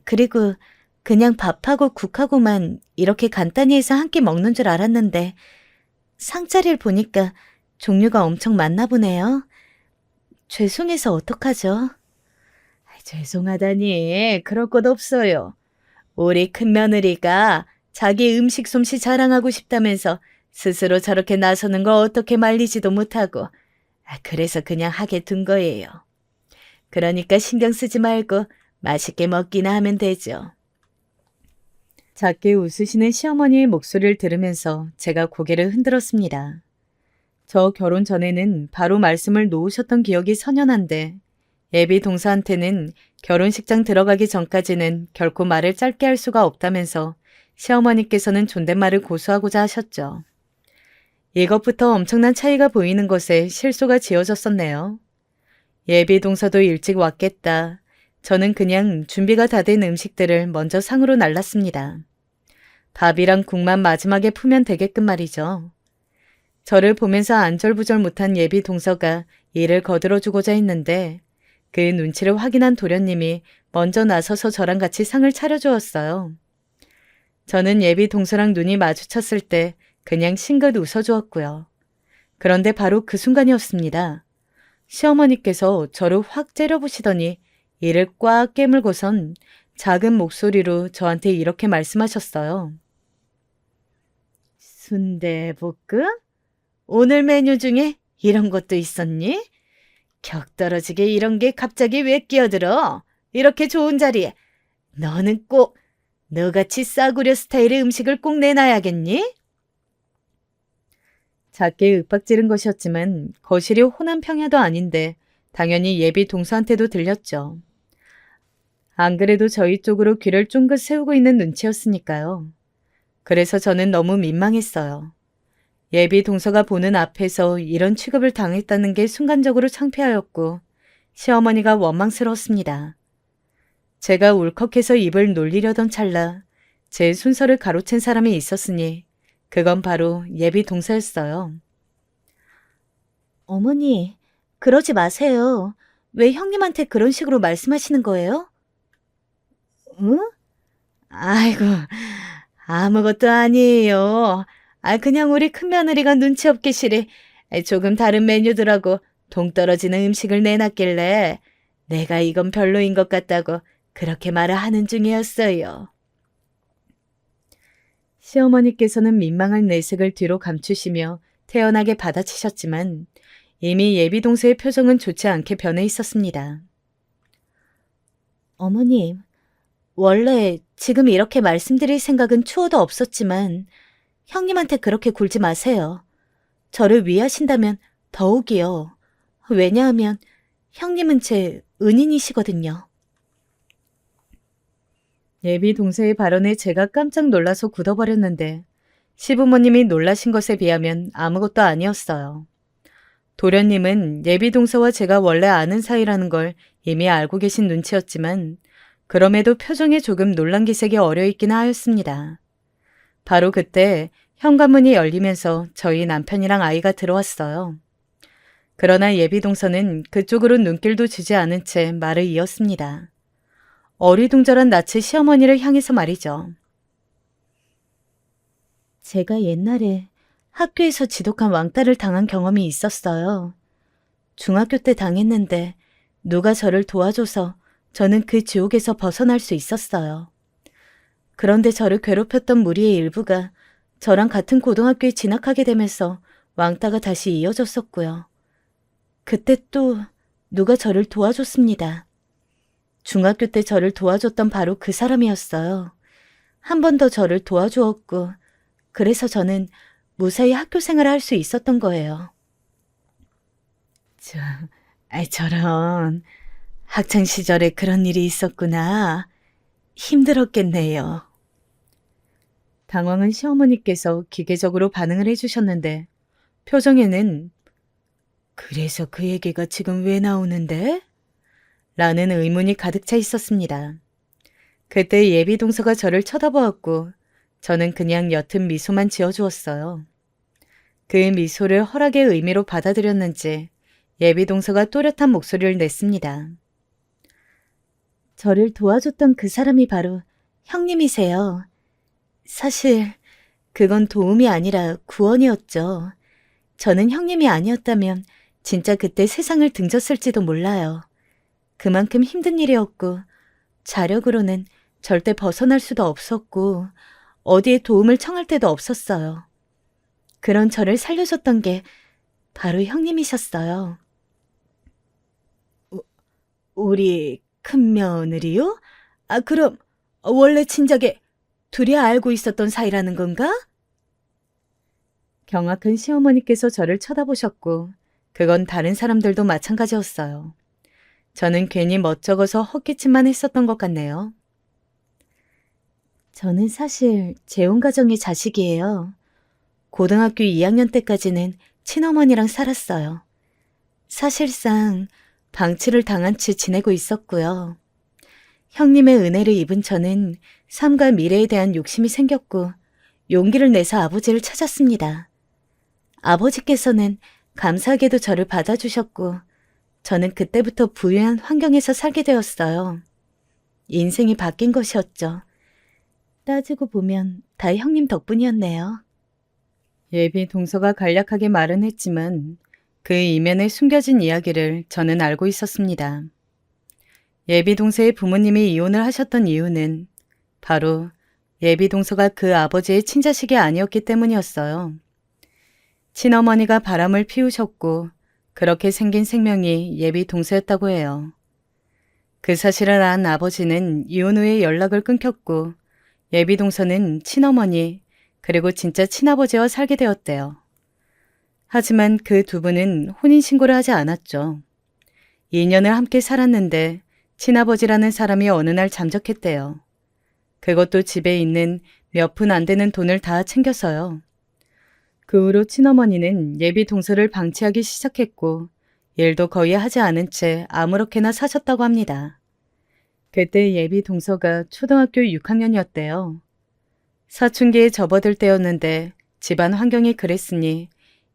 그리고 그냥 밥하고 국하고만 이렇게 간단히 해서 한 끼 먹는 줄 알았는데 상자리를 보니까 종류가 엄청 많나 보네요. 죄송해서 어떡하죠? 죄송하다니 그럴 것 없어요. 우리 큰며느리가 자기 음식 솜씨 자랑하고 싶다면서 스스로 저렇게 나서는 거 어떻게 말리지도 못하고 그래서 그냥 하게 둔 거예요. 그러니까 신경 쓰지 말고 맛있게 먹기나 하면 되죠. 작게 웃으시는 시어머니의 목소리를 들으면서 제가 고개를 흔들었습니다. 저 결혼 전에는 바로 말씀을 놓으셨던 기억이 선연한데 예비 동서한테는 결혼식장 들어가기 전까지는 결코 말을 짧게 할 수가 없다면서 시어머니께서는 존댓말을 고수하고자 하셨죠. 이것부터 엄청난 차이가 보이는 것에 실소가 지어졌었네요. 예비 동서도 일찍 왔겠다. 저는 그냥 준비가 다 된 음식들을 먼저 상으로 날랐습니다. 밥이랑 국만 마지막에 푸면 되게끔 말이죠. 저를 보면서 안절부절 못한 예비 동서가 일을 거들어주고자 했는데 그 눈치를 확인한 도련님이 먼저 나서서 저랑 같이 상을 차려주었어요. 저는 예비 동서랑 눈이 마주쳤을 때 그냥 싱긋 웃어주었고요. 그런데 바로 그 순간이었습니다. 시어머니께서 저를 확 째려보시더니 이를 꽉 깨물고선 작은 목소리로 저한테 이렇게 말씀하셨어요. 순대볶음? 오늘 메뉴 중에 이런 것도 있었니? 격 떨어지게 이런 게 갑자기 왜 끼어들어? 이렇게 좋은 자리에. 너는 꼭 너같이 싸구려 스타일의 음식을 꼭 내놔야겠니? 작게 윽박지른 것이었지만 거실이 호남 평야도 아닌데 당연히 예비 동서한테도 들렸죠. 안 그래도 저희 쪽으로 귀를 쫑긋 세우고 있는 눈치였으니까요. 그래서 저는 너무 민망했어요. 예비 동서가 보는 앞에서 이런 취급을 당했다는 게 순간적으로 창피하였고 시어머니가 원망스러웠습니다. 제가 울컥해서 입을 놀리려던 찰나 제 순서를 가로챈 사람이 있었으니 그건 바로 예비 동서였어요. 어머니, 그러지 마세요. 왜 형님한테 그런 식으로 말씀하시는 거예요? 응? 아이고, 아무것도 아니에요. 그냥 우리 큰며느리가 눈치 없게 시리 조금 다른 메뉴들하고 동떨어지는 음식을 내놨길래 내가 이건 별로인 것 같다고 그렇게 말을 하는 중이었어요. 시어머니께서는 민망한 내색을 뒤로 감추시며 태연하게 받아치셨지만 이미 예비 동서의 표정은 좋지 않게 변해 있었습니다. 어머님, 원래 지금 이렇게 말씀드릴 생각은 추호도 없었지만 형님한테 그렇게 굴지 마세요. 저를 위하신다면 더욱이요. 왜냐하면 형님은 제 은인이시거든요. 예비 동서의 발언에 제가 깜짝 놀라서 굳어버렸는데 시부모님이 놀라신 것에 비하면 아무것도 아니었어요. 도련님은 예비 동서와 제가 원래 아는 사이라는 걸 이미 알고 계신 눈치였지만 그럼에도 표정에 조금 놀란 기색이 어려있기는 하였습니다. 바로 그때 현관문이 열리면서 저희 남편이랑 아이가 들어왔어요. 그러나 예비 동서는 그쪽으로 눈길도 주지 않은 채 말을 이었습니다. 어리둥절한 낯의 시어머니를 향해서 말이죠. 제가 옛날에 학교에서 지독한 왕따를 당한 경험이 있었어요. 중학교 때 당했는데 누가 저를 도와줘서 저는 그 지옥에서 벗어날 수 있었어요. 그런데 저를 괴롭혔던 무리의 일부가 저랑 같은 고등학교에 진학하게 되면서 왕따가 다시 이어졌었고요. 그때 또 누가 저를 도와줬습니다. 중학교 때 저를 도와줬던 바로 그 사람이었어요. 한 번 더 저를 도와주었고 그래서 저는 무사히 학교 생활을 할 수 있었던 거예요. 저런 학창 시절에 그런 일이 있었구나. 힘들었겠네요. 당황한 시어머니께서 기계적으로 반응을 해주셨는데 표정에는 그래서 그 얘기가 지금 왜 나오는데? 라는 의문이 가득 차 있었습니다. 그때 예비 동서가 저를 쳐다보았고 저는 그냥 옅은 미소만 지어주었어요. 그 미소를 허락의 의미로 받아들였는지 예비 동서가 또렷한 목소리를 냈습니다. 저를 도와줬던 그 사람이 바로 형님이세요. 사실 그건 도움이 아니라 구원이었죠. 저는 형님이 아니었다면 진짜 그때 세상을 등졌을지도 몰라요. 그만큼 힘든 일이었고 자력으로는 절대 벗어날 수도 없었고 어디에 도움을 청할 데도 없었어요. 그런 저를 살려줬던 게 바로 형님이셨어요. 우리 큰며느리요? 그럼 원래 진작에 둘이 알고 있었던 사이라는 건가? 경악한 시어머니께서 저를 쳐다보셨고 그건 다른 사람들도 마찬가지였어요. 저는 괜히 멋쩍어서 헛기침만 했었던 것 같네요. 저는 사실 재혼 가정의 자식이에요. 고등학교 2학년 때까지는 친어머니랑 살았어요. 사실상 방치를 당한 채 지내고 있었고요. 형님의 은혜를 입은 저는 삶과 미래에 대한 욕심이 생겼고 용기를 내서 아버지를 찾았습니다. 아버지께서는 감사하게도 저를 받아주셨고 저는 그때부터 부유한 환경에서 살게 되었어요. 인생이 바뀐 것이었죠. 따지고 보면 다 형님 덕분이었네요. 예비 동서가 간략하게 말은 했지만 그 이면에 숨겨진 이야기를 저는 알고 있었습니다. 예비 동서의 부모님이 이혼을 하셨던 이유는 바로 예비 동서가 그 아버지의 친자식이 아니었기 때문이었어요. 친어머니가 바람을 피우셨고 그렇게 생긴 생명이 예비 동서였다고 해요. 그 사실을 안 아버지는 이혼 후에 연락을 끊겼고 예비 동서는 친어머니 그리고 진짜 친아버지와 살게 되었대요. 하지만 그 두 분은 혼인신고를 하지 않았죠. 2년을 함께 살았는데 친아버지라는 사람이 어느 날 잠적했대요. 그것도 집에 있는 몇 푼 안 되는 돈을 다 챙겨서요. 그 후로 친어머니는 예비 동서를 방치하기 시작했고 일도 거의 하지 않은 채 아무렇게나 사셨다고 합니다. 그때 예비 동서가 초등학교 6학년이었대요. 사춘기에 접어들 때였는데 집안 환경이 그랬으니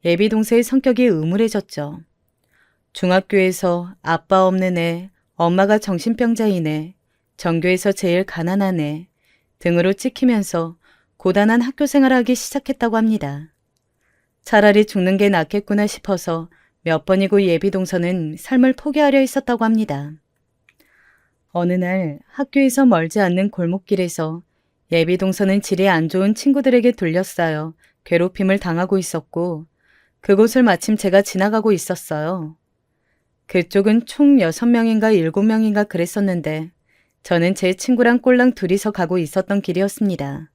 예비 동서의 성격이 음울해졌죠. 중학교에서 아빠 없는 애, 엄마가 정신병자인 애, 전교에서 제일 가난한 애 등으로 찍히면서 고단한 학교 생활을 하기 시작했다고 합니다. 차라리 죽는 게 낫겠구나 싶어서 몇 번이고 예비 동서는 삶을 포기하려 했었다고 합니다. 어느 날 학교에서 멀지 않는 골목길에서 예비 동서는 질이 안 좋은 친구들에게 둘러싸여 괴롭힘을 당하고 있었고 그곳을 마침 제가 지나가고 있었어요. 그쪽은 총 6명인가 7명인가 그랬었는데 저는 제 친구랑 꼴랑 둘이서 가고 있었던 길이었습니다.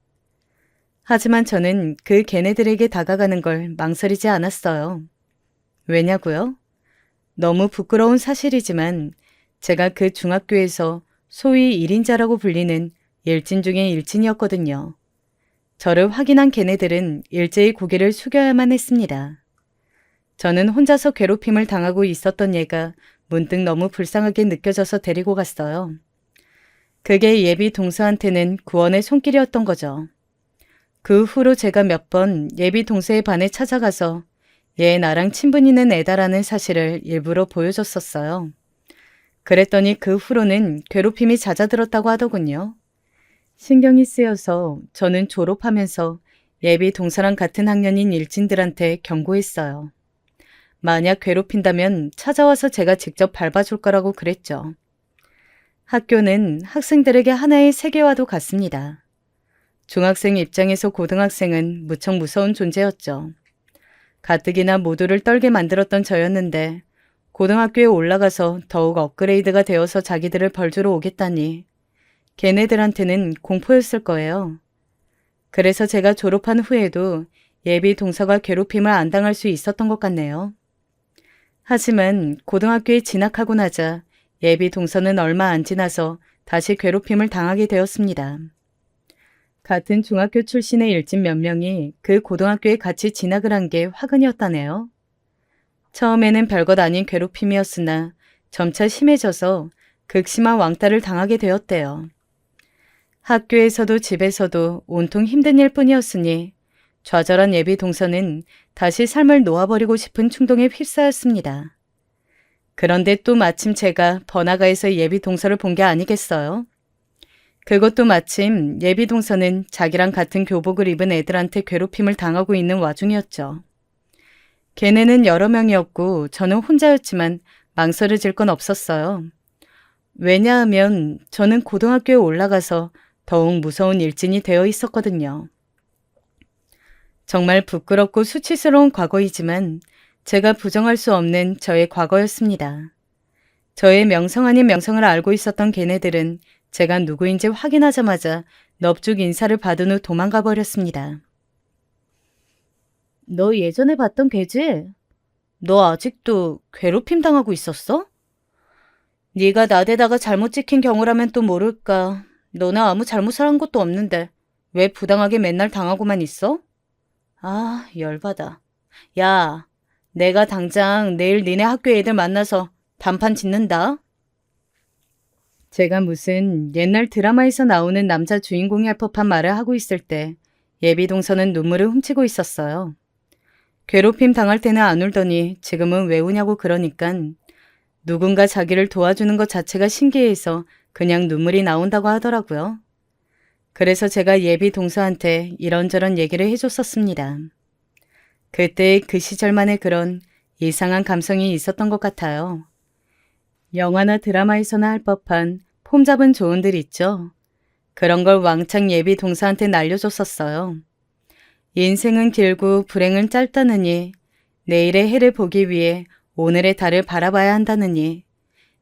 하지만 저는 그 걔네들에게 다가가는 걸 망설이지 않았어요. 왜냐고요? 너무 부끄러운 사실이지만 제가 그 중학교에서 소위 1인자라고 불리는 일진 중에 일진이었거든요. 저를 확인한 걔네들은 일제히 고개를 숙여야만 했습니다. 저는 혼자서 괴롭힘을 당하고 있었던 얘가 문득 너무 불쌍하게 느껴져서 데리고 갔어요. 그게 예비 동서한테는 구원의 손길이었던 거죠. 그 후로 제가 몇 번 예비 동서의 반에 찾아가서 얘 나랑 친분 있는 애다라는 사실을 일부러 보여줬었어요. 그랬더니 그 후로는 괴롭힘이 잦아들었다고 하더군요. 신경이 쓰여서 저는 졸업하면서 예비 동서랑 같은 학년인 일진들한테 경고했어요. 만약 괴롭힌다면 찾아와서 제가 직접 밟아줄 거라고 그랬죠. 학교는 학생들에게 하나의 세계와도 같습니다. 중학생 입장에서 고등학생은 무척 무서운 존재였죠. 가뜩이나 모두를 떨게 만들었던 저였는데 고등학교에 올라가서 더욱 업그레이드가 되어서 자기들을 벌주러 오겠다니 걔네들한테는 공포였을 거예요. 그래서 제가 졸업한 후에도 예비 동서가 괴롭힘을 안 당할 수 있었던 것 같네요. 하지만 고등학교에 진학하고 나자 예비 동서는 얼마 안 지나서 다시 괴롭힘을 당하게 되었습니다. 같은 중학교 출신의 일진 몇 명이 그 고등학교에 같이 진학을 한 게 화근이었다네요. 처음에는 별것 아닌 괴롭힘이었으나 점차 심해져서 극심한 왕따를 당하게 되었대요. 학교에서도 집에서도 온통 힘든 일뿐이었으니 좌절한 예비 동서는 다시 삶을 놓아버리고 싶은 충동에 휩싸였습니다. 그런데 또 마침 제가 번화가에서 예비 동서를 본 게 아니겠어요? 그것도 마침 예비 동서는 자기랑 같은 교복을 입은 애들한테 괴롭힘을 당하고 있는 와중이었죠. 걔네는 여러 명이었고 저는 혼자였지만 망설여질 건 없었어요. 왜냐하면 저는 고등학교에 올라가서 더욱 무서운 일진이 되어 있었거든요. 정말 부끄럽고 수치스러운 과거이지만 제가 부정할 수 없는 저의 과거였습니다. 저의 명성 아닌 명성을 알고 있었던 걔네들은 제가 누구인지 확인하자마자 넙죽 인사를 받은 후 도망가 버렸습니다. 너 예전에 봤던 걔지? 너 아직도 괴롭힘 당하고 있었어? 네가 나대다가 잘못 찍힌 경우라면 또 모를까. 너는 아무 잘못을 한 것도 없는데 왜 부당하게 맨날 당하고만 있어? 아, 열받아. 야, 내가 당장 내일 니네 학교 애들 만나서 단판 짓는다. 제가 무슨 옛날 드라마에서 나오는 남자 주인공이 할 법한 말을 하고 있을 때 예비 동서는 눈물을 훔치고 있었어요. 괴롭힘 당할 때는 안 울더니 지금은 왜 우냐고 그러니깐 누군가 자기를 도와주는 것 자체가 신기해서 그냥 눈물이 나온다고 하더라고요. 그래서 제가 예비 동서한테 이런저런 얘기를 해줬었습니다. 그때 그 시절만의 그런 이상한 감성이 있었던 것 같아요. 영화나 드라마에서나 할 법한 폼 잡은 조언들 있죠. 그런 걸 왕창 예비 동서한테 날려줬었어요. 인생은 길고 불행은 짧다느니 내일의 해를 보기 위해 오늘의 달을 바라봐야 한다느니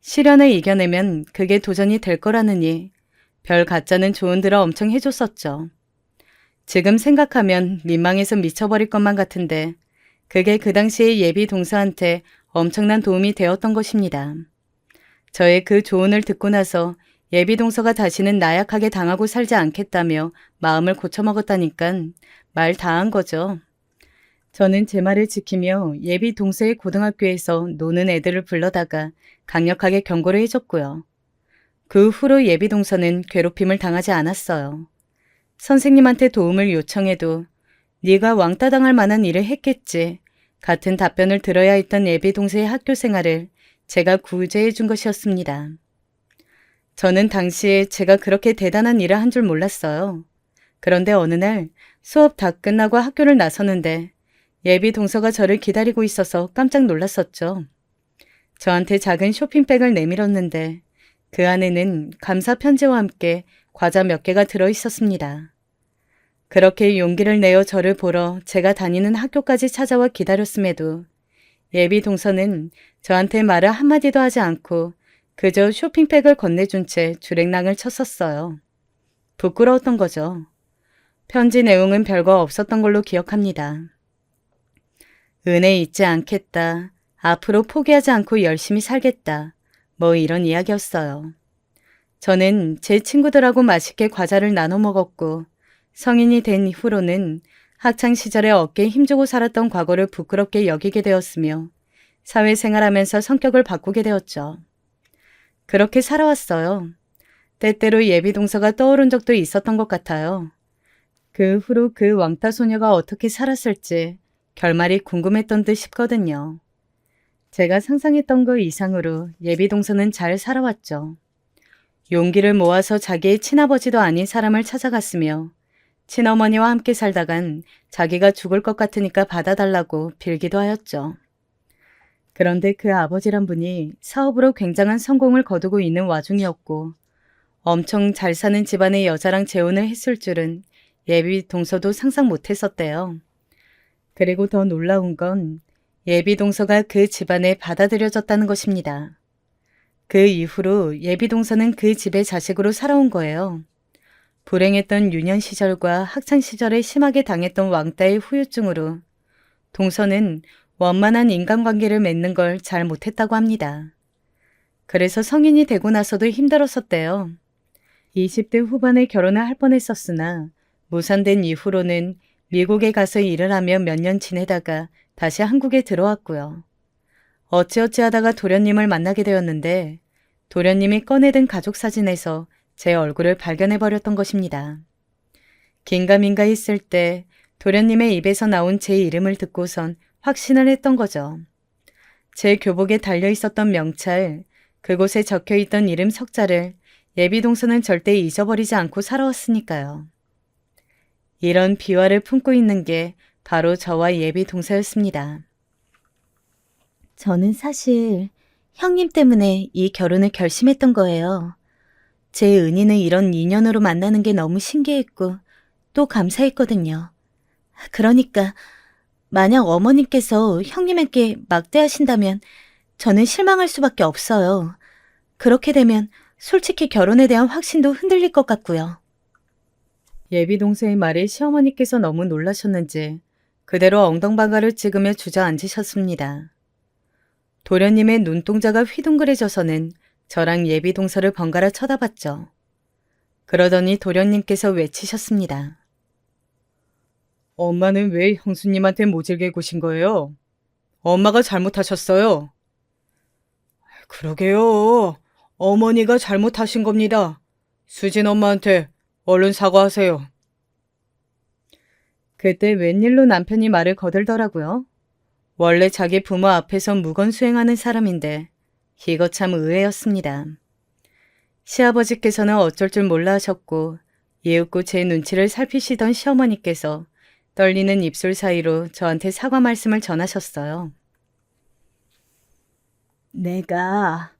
시련을 이겨내면 그게 도전이 될 거라느니 별 가짜는 조언들을 엄청 해줬었죠. 지금 생각하면 민망해서 미쳐버릴 것만 같은데 그게 그 당시에 예비 동서한테 엄청난 도움이 되었던 것입니다. 저의 그 조언을 듣고 나서 예비 동서가 다시는 나약하게 당하고 살지 않겠다며 마음을 고쳐먹었다니깐 말 다 한 거죠. 저는 제 말을 지키며 예비 동서의 고등학교에서 노는 애들을 불러다가 강력하게 경고를 해줬고요. 그 후로 예비 동서는 괴롭힘을 당하지 않았어요. 선생님한테 도움을 요청해도 네가 왕따 당할 만한 일을 했겠지. 같은 답변을 들어야 했던 예비 동서의 학교 생활을 제가 구제해 준 것이었습니다. 저는 당시에 제가 그렇게 대단한 일을 한 줄 몰랐어요. 그런데 어느 날 수업 다 끝나고 학교를 나서는데 예비 동서가 저를 기다리고 있어서 깜짝 놀랐었죠. 저한테 작은 쇼핑백을 내밀었는데 그 안에는 감사 편지와 함께 과자 몇 개가 들어 있었습니다. 그렇게 용기를 내어 저를 보러 제가 다니는 학교까지 찾아와 기다렸음에도 예비 동서는 저한테 말을 한마디도 하지 않고 그저 쇼핑백을 건네준 채 주랭랑을 쳤었어요. 부끄러웠던 거죠. 편지 내용은 별거 없었던 걸로 기억합니다. 은혜 잊지 않겠다. 앞으로 포기하지 않고 열심히 살겠다. 뭐 이런 이야기였어요. 저는 제 친구들하고 맛있게 과자를 나눠 먹었고 성인이 된 이후로는 학창시절에 어깨에 힘주고 살았던 과거를 부끄럽게 여기게 되었으며 사회생활하면서 성격을 바꾸게 되었죠. 그렇게 살아왔어요. 때때로 예비동서가 떠오른 적도 있었던 것 같아요. 그 후로 그 왕따 소녀가 어떻게 살았을지 결말이 궁금했던 듯 싶거든요. 제가 상상했던 것 이상으로 예비동서는 잘 살아왔죠. 용기를 모아서 자기의 친아버지도 아닌 사람을 찾아갔으며 친어머니와 함께 살다간 자기가 죽을 것 같으니까 받아달라고 빌기도 하였죠. 그런데 그 아버지란 분이 사업으로 굉장한 성공을 거두고 있는 와중이었고 엄청 잘 사는 집안의 여자랑 재혼을 했을 줄은 예비 동서도 상상 못했었대요. 그리고 더 놀라운 건 예비 동서가 그 집안에 받아들여졌다는 것입니다. 그 이후로 예비 동서는 그 집의 자식으로 살아온 거예요. 불행했던 유년 시절과 학창 시절에 심하게 당했던 왕따의 후유증으로 동서는 원만한 인간관계를 맺는 걸 잘 못했다고 합니다. 그래서 성인이 되고 나서도 힘들었었대요. 20대 후반에 결혼을 할 뻔했었으나 무산된 이후로는 미국에 가서 일을 하며 몇 년 지내다가 다시 한국에 들어왔고요. 어찌어찌 하다가 도련님을 만나게 되었는데 도련님이 꺼내든 가족 사진에서 제 얼굴을 발견해버렸던 것입니다. 긴가민가 했을 때 도련님의 입에서 나온 제 이름을 듣고선 확신을 했던 거죠. 제 교복에 달려 있었던 명찰, 그곳에 적혀있던 이름 석자를 예비동서는 절대 잊어버리지 않고 살아왔으니까요. 이런 비화를 품고 있는 게 바로 저와 예비동서였습니다. 저는 사실 형님 때문에 이 결혼을 결심했던 거예요. 제 은희는 이런 인연으로 만나는 게 너무 신기했고 또 감사했거든요. 그러니까 만약 어머님께서 형님에게 막대하신다면 저는 실망할 수밖에 없어요. 그렇게 되면 솔직히 결혼에 대한 확신도 흔들릴 것 같고요. 예비동서의 말에 시어머니께서 너무 놀라셨는지 그대로 엉덩방아를 찍으며 주저앉으셨습니다. 도련님의 눈동자가 휘둥그레져서는 저랑 예비동서를 번갈아 쳐다봤죠. 그러더니 도련님께서 외치셨습니다. 엄마는 왜 형수님한테 모질게 구신 거예요? 엄마가 잘못하셨어요. 그러게요. 어머니가 잘못하신 겁니다. 수진 엄마한테 얼른 사과하세요. 그때 웬일로 남편이 말을 거들더라고요. 원래 자기 부모 앞에서 무건수행하는 사람인데 이거 참 의외였습니다. 시아버지께서는 어쩔 줄 몰라 하셨고 예웃고 제 눈치를 살피시던 시어머니께서 떨리는 입술 사이로 저한테 사과 말씀을 전하셨어요. 내가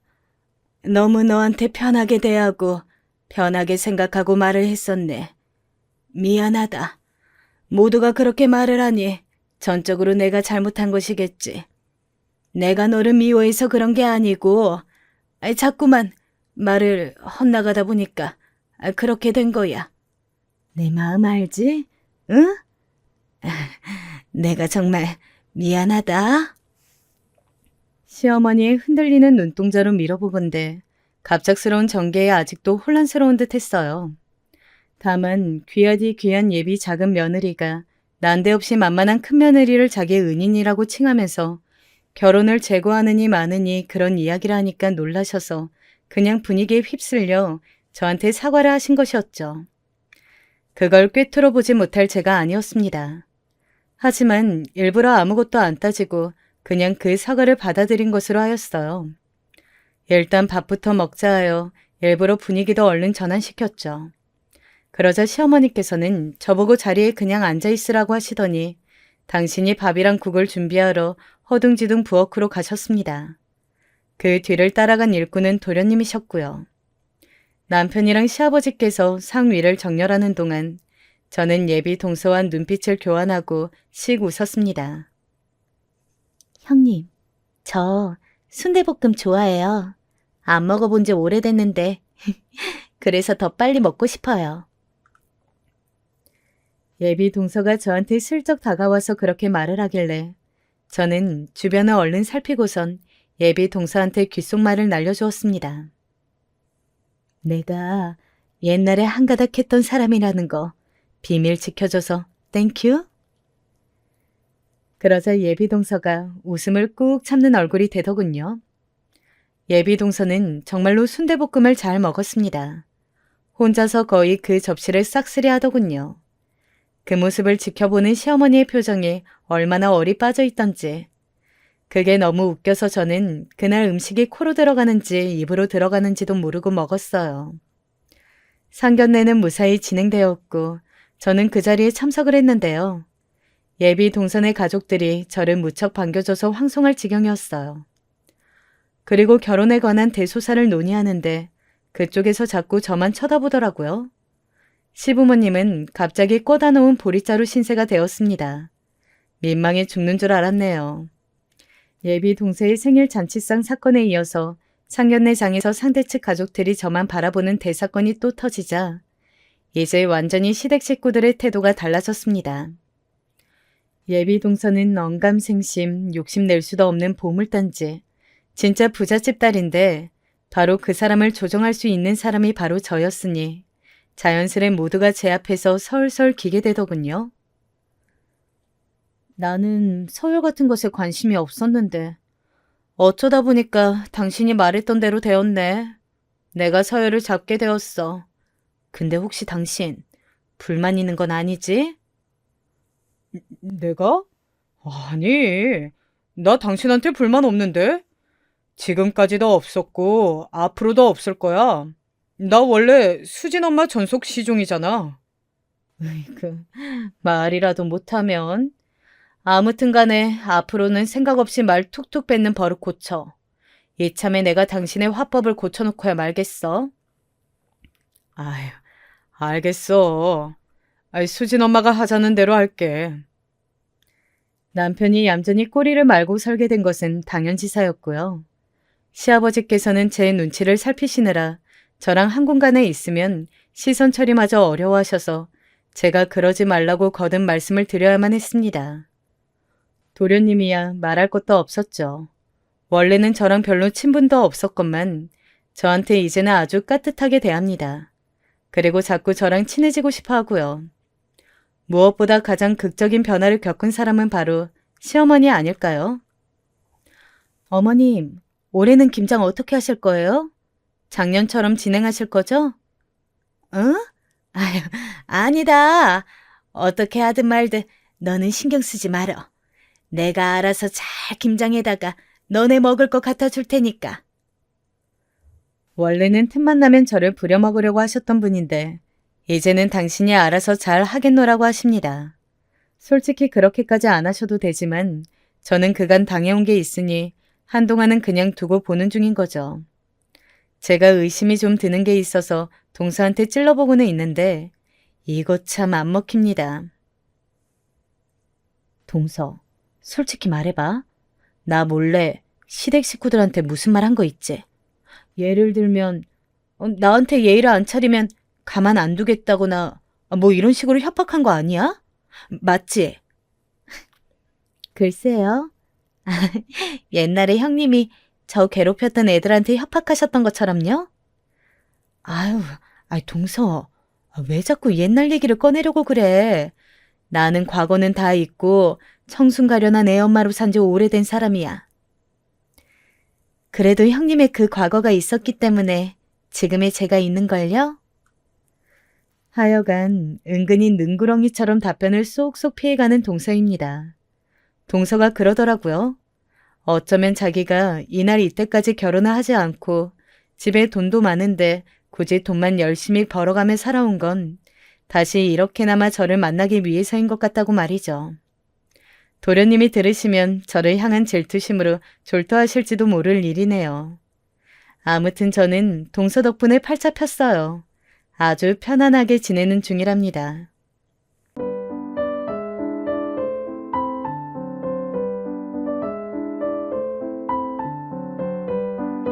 너무 너한테 편하게 대하고 편하게 생각하고 말을 했었네. 미안하다. 모두가 그렇게 말을 하니 전적으로 내가 잘못한 것이겠지. 내가 너를 미워해서 그런 게 아니고 자꾸만 말을 헛나가다 보니까 그렇게 된 거야. 내 마음 알지? 응? 내가 정말 미안하다. 시어머니의 흔들리는 눈동자로 밀어보건대 갑작스러운 전개에 아직도 혼란스러운 듯 했어요. 다만 귀하디 귀한 예비 작은 며느리가 난데없이 만만한 큰 며느리를 자기의 은인이라고 칭하면서 결혼을 재고하느니 마느니 그런 이야기를 하니까 놀라셔서 그냥 분위기에 휩쓸려 저한테 사과를 하신 것이었죠. 그걸 꿰뚫어 보지 못할 제가 아니었습니다. 하지만 일부러 아무것도 안 따지고 그냥 그 사과를 받아들인 것으로 하였어요. 일단 밥부터 먹자 하여 일부러 분위기도 얼른 전환시켰죠. 그러자 시어머니께서는 저보고 자리에 그냥 앉아있으라고 하시더니 당신이 밥이랑 국을 준비하러 허둥지둥 부엌으로 가셨습니다. 그 뒤를 따라간 일꾼은 도련님이셨고요. 남편이랑 시아버지께서 상위를 정렬하는 동안 저는 예비 동서와 눈빛을 교환하고 씩 웃었습니다. 형님, 저 순대볶음 좋아해요. 안 먹어본 지 오래됐는데 그래서 더 빨리 먹고 싶어요. 예비 동서가 저한테 슬쩍 다가와서 그렇게 말을 하길래 저는 주변을 얼른 살피고선 예비 동서한테 귓속말을 날려주었습니다. 내가 옛날에 한가닥 했던 사람이라는 거 비밀 지켜줘서 땡큐? 그러자 예비 동서가 웃음을 꾹 참는 얼굴이 되더군요. 예비 동서는 정말로 순대볶음을 잘 먹었습니다. 혼자서 거의 그 접시를 싹쓸이 하더군요. 그 모습을 지켜보는 시어머니의 표정이 얼마나 얼이 빠져 있던지. 그게 너무 웃겨서 저는 그날 음식이 코로 들어가는지 입으로 들어가는지도 모르고 먹었어요. 상견례는 무사히 진행되었고 저는 그 자리에 참석을 했는데요. 예비 동선의 가족들이 저를 무척 반겨줘서 황송할 지경이었어요. 그리고 결혼에 관한 대소사를 논의하는데 그쪽에서 자꾸 저만 쳐다보더라고요. 시부모님은 갑자기 꽂아 놓은 보리자루 신세가 되었습니다. 민망해 죽는 줄 알았네요. 예비 동서의 생일 잔치상 사건에 이어서 상견례장에서 상대 측 가족들이 저만 바라보는 대사건이 또 터지자 이제 완전히 시댁 식구들의 태도가 달라졌습니다. 예비 동서는 언감생심, 욕심낼 수도 없는 보물단지, 진짜 부잣집 딸인데 바로 그 사람을 조종할 수 있는 사람이 바로 저였으니 자연스레 모두가 제 앞에서 설설 기게 되더군요. 나는 서열 같은 것에 관심이 없었는데 어쩌다 보니까 당신이 말했던 대로 되었네. 내가 서열을 잡게 되었어. 근데 혹시 당신 불만 있는 건 아니지? 내가? 아니, 나 당신한테 불만 없는데? 지금까지도 없었고 앞으로도 없을 거야. 나 원래 수진 엄마 전속 시종이잖아. 으이그, 말이라도 못하면. 아무튼 간에 앞으로는 생각 없이 말 툭툭 뱉는 버릇 고쳐. 이참에 내가 당신의 화법을 고쳐놓고야 말겠어. 아휴, 알겠어. 수진 엄마가 하자는 대로 할게. 남편이 얌전히 꼬리를 말고 설게 된 것은 당연지사였고요. 시아버지께서는 제 눈치를 살피시느라 저랑 한 공간에 있으면 시선 처리마저 어려워하셔서 제가 그러지 말라고 거듭 말씀을 드려야만 했습니다. 도련님이야 말할 것도 없었죠. 원래는 저랑 별로 친분도 없었건만 저한테 이제는 아주 깍듯하게 대합니다. 그리고 자꾸 저랑 친해지고 싶어 하고요. 무엇보다 가장 극적인 변화를 겪은 사람은 바로 시어머니 아닐까요? 어머님, 올해는 김장 어떻게 하실 거예요? 작년처럼 진행하실 거죠? 응? 아유, 아니다. 어떻게 하든 말든 너는 신경 쓰지 말어. 내가 알아서 잘 김장에다가 너네 먹을 것 갖다 줄 테니까. 원래는 틈만 나면 저를 부려먹으려고 하셨던 분인데 이제는 당신이 알아서 잘 하겠노라고 하십니다. 솔직히 그렇게까지 안 하셔도 되지만 저는 그간 당해온 게 있으니 한동안은 그냥 두고 보는 중인 거죠. 제가 의심이 좀 드는 게 있어서 동서한테 찔러보고는 있는데 이거 참 안 먹힙니다. 동서, 솔직히 말해봐. 나 몰래 시댁 식구들한테 무슨 말 한 거 있지? 예를 들면 나한테 예의를 안 차리면 가만 안 두겠다거나 뭐 이런 식으로 협박한 거 아니야? 맞지? 글쎄요. 옛날에 형님이 저 괴롭혔던 애들한테 협박하셨던 것처럼요? 아유, 동서, 왜 자꾸 옛날 얘기를 꺼내려고 그래? 나는 과거는 다 잊고 청순가련한 애엄마로 산 지 오래된 사람이야. 그래도 형님의 그 과거가 있었기 때문에 지금의 제가 있는걸요? 하여간 은근히 능구렁이처럼 답변을 쏙쏙 피해가는 동서입니다. 동서가 그러더라고요. 어쩌면 자기가 이날 이때까지 결혼을 하지 않고 집에 돈도 많은데 굳이 돈만 열심히 벌어가며 살아온 건 다시 이렇게나마 저를 만나기 위해서인 것 같다고 말이죠. 도련님이 들으시면 저를 향한 질투심으로 졸도하실지도 모를 일이네요. 아무튼 저는 동서 덕분에 팔자 폈어요. 아주 편안하게 지내는 중이랍니다.